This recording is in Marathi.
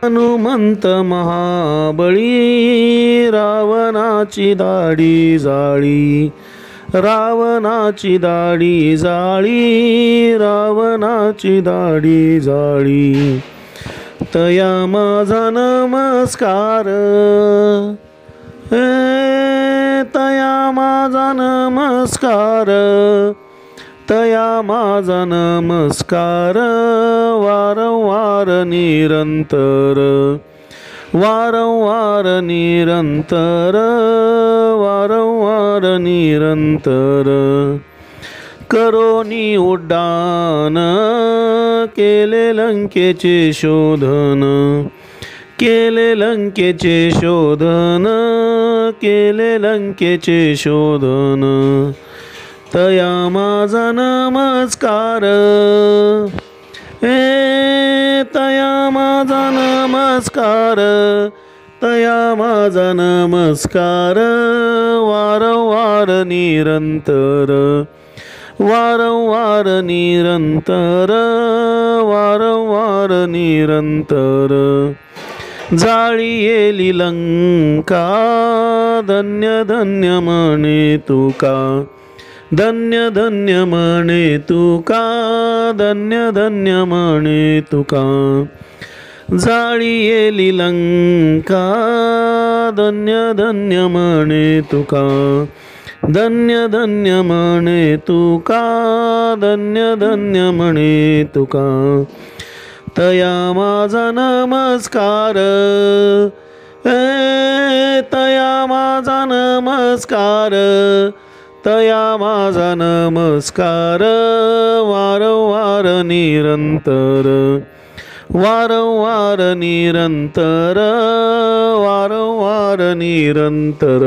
हनुमंत महाबळी रावणाची दाढी जाळी, रावणाची दाढी जाळी, रावणाची दाढी जाळी. तया माझा नमस्कार, तया माझा नमस्कार, तया माझा नमस्कार. वारंवार निरंतर, वारंवार निरंतर, वारंवार निरंतर. करोनी उड्डाण केले लंकेचे शोधन, केले लंकेचे शोधन, केले लंकेचे शोधन. तया माझा नमस्कार, तया माझा नमस्कार, तया माझा नमस्कार. वारंवार निरंतर, वारंवार निरंतर, वारंवार निरंतर. जाळी येली लंका, धन्य धन्य म्हणे तुका, धन्य धन्य म्हणे तुका, धन्य धन्य म्हणे तुका. जाळी येली लंका, धन्य धन्य म्हणे तुका, धन्य धन्य म्हणे तुका, धन्य धन्य म्हणे तुका. तया माझा नमस्कार, तया माझा नमस्कार, तया माझा नमस्कार. वारंवार निरंतर, वारंवार निरंतर, वारंवार निरंतर.